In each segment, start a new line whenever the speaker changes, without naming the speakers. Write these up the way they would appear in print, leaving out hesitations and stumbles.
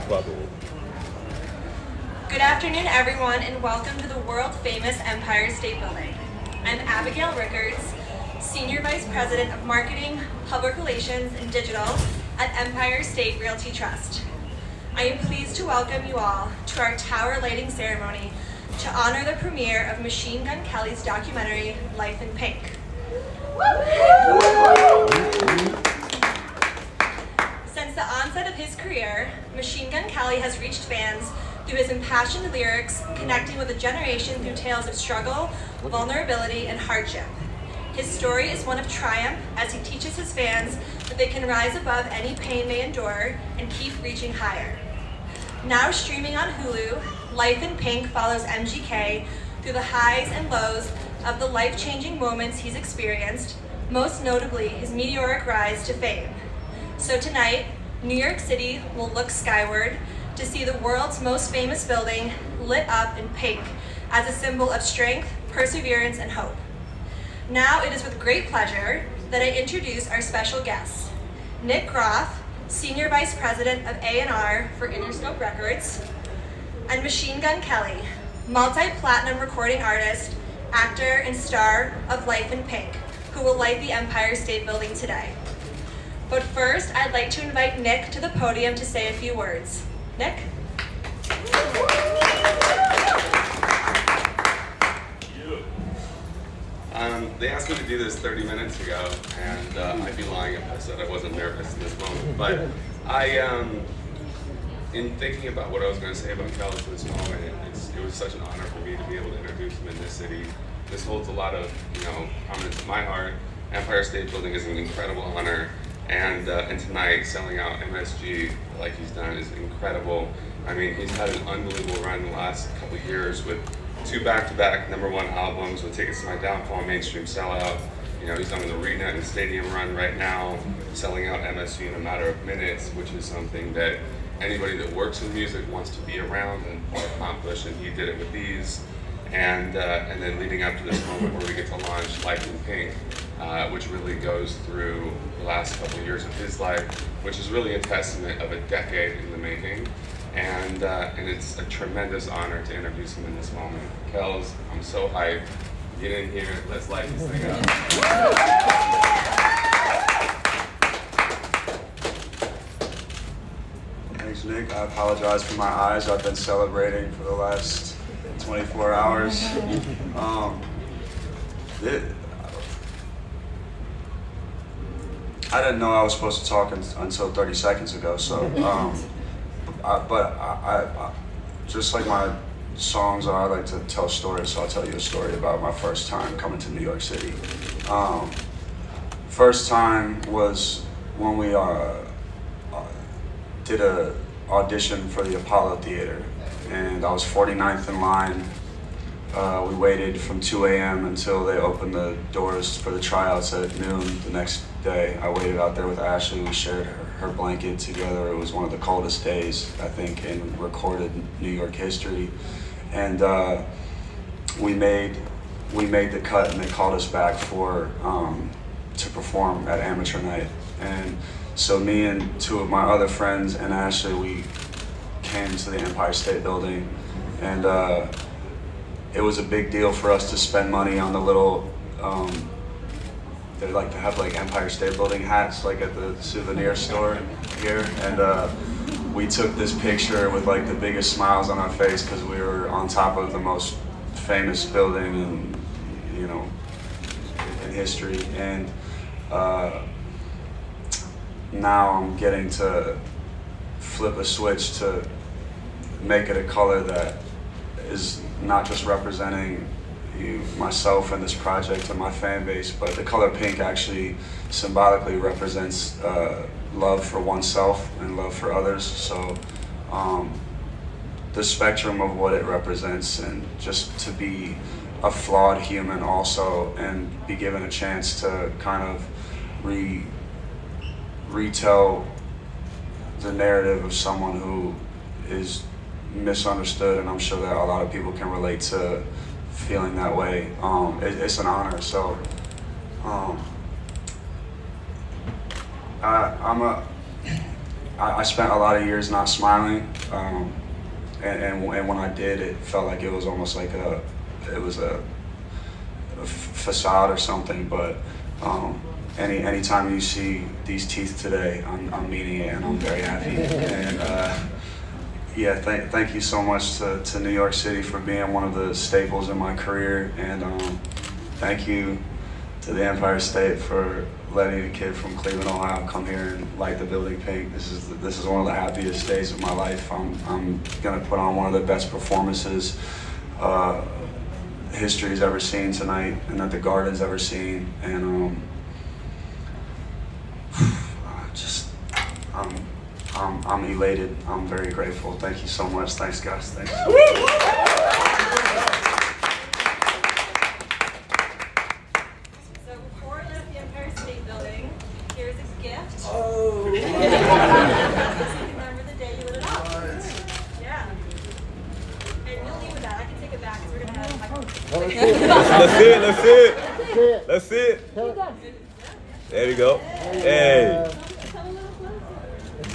bubble.
Good afternoon, everyone, and welcome to the world-famous Empire State Building. I'm Abigail Rickards, Senior Vice President of Marketing, Public Relations, and Digital at Empire State Realty Trust. I am pleased to welcome you all to our tower lighting ceremony to honor the premiere of Machine Gun Kelly's documentary, Life in Pink. Since the onset of his career, Machine Gun Kelly has reached fans through his impassioned lyrics, connecting with a generation through tales of struggle, vulnerability, and hardship. His story is one of triumph as he teaches his fans that they can rise above any pain they endure and keep reaching higher. Now streaming on Hulu, Life in Pink follows MGK through the highs and lows of the life-changing moments he's experienced, most notably his meteoric rise to fame. So tonight, New York City will look skyward to see the world's most famous building lit up in pink as a symbol of strength, perseverance, and hope. Now it is with great pleasure that I introduce our special guests, Nick Groff, Senior Vice President of A&R for Interscope Records, and Machine Gun Kelly, multi-platinum recording artist, actor, and star of Life in Pink, who will light the Empire State Building today. But first, I'd like to invite Nick to the podium to say a few words. Nick?
They asked me to do this 30 minutes ago, and I'd be lying if I said I wasn't nervous in this moment. But in thinking about what I was going to say about Kelly for this moment, it was such an honor for me to be able to introduce him in this city. This holds a lot of, prominence in my heart. Empire State Building is an incredible honor, and tonight selling out MSG like he's done is incredible. I mean, he's had an unbelievable run in the last couple of years with 2 back-to-back #1 albums with Tickets to My Downfall, Mainstream Sellout. He's on an arena and stadium run right now, selling out MSG in a matter of minutes, which is something that anybody that works in music wants to be around and accomplish, and he did it with these. And then leading up to this moment where we get to launch Life in Pink, which really goes through the last couple of years of his life, which is really a testament of a decade in the making. And it's a tremendous honor to introduce him in this moment. Kels, I'm so hyped. Get in here, let's light this thing up.
Thanks, Nick. I apologize for my eyes. I've been celebrating for the last 24 hours. I didn't know I was supposed to talk until 30 seconds ago, so, I just like my songs are, I like to tell stories, so I'll tell you a story about my first time coming to New York City. First time was when we did a audition for the Apollo Theater, and I was 49th in line. We waited from 2 a.m. until they opened the doors for the tryouts at noon the next day. I waited out there with Ashley. We shared her blanket together. It was one of the coldest days, I think, in recorded New York history. And we made the cut, and they called us back to perform at Amateur Night. And so me and 2 of my other friends and Ashley, we came to the Empire State Building, and it was a big deal for us to spend money on the little, they like to have like Empire State Building hats like at the souvenir store here, and we took this picture with like the biggest smiles on our face because we were on top of the most famous building in history. And now I'm getting to flip a switch to make it a color that is not just representing myself and this project and my fan base, but the color pink actually symbolically represents love for oneself and love for others. So the spectrum of what it represents, and just to be a flawed human also, and be given a chance to kind of retell the narrative of someone who is misunderstood, and I'm sure that a lot of people can relate to feeling that way. It's an honor. So I spent a lot of years not smiling, and when I did, it felt like it was almost like a facade or something. But anytime you see these teeth today, I'm meaning it, and I'm very happy. And yeah, thank you so much to New York City for being one of the staples in my career, and thank you to the Empire State for letting a kid from Cleveland, Ohio, come here and light the building pink. This is one of the happiest days of my life. I'm gonna put on one of the best performances history's ever seen tonight, and that the Garden's ever seen. And I'm elated. I'm very grateful. Thank you so much. Thanks, guys. Thanks.
So before we left the Empire State Building, here's a gift.
Oh.
So you can remember the day you lit it up. Yeah. And you'll leave with that. I can take it back because we're gonna have
Let's see it. There we go. Hey.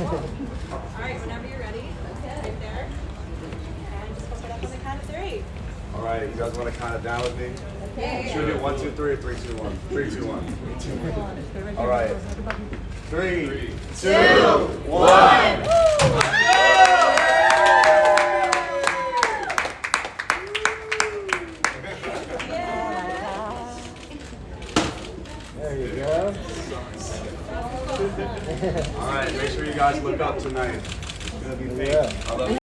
Alright, whenever you're ready, right there. And just put it up on the count of 3.
All right, you guys want to count it down with me? Should we do 1, 2, 3 or 3, 2, 1? 3, 2, 1. All right. 3, 2, 1.
There you go.
All right, make sure you guys look up tonight. It's gonna be big.
Yeah.
I love you.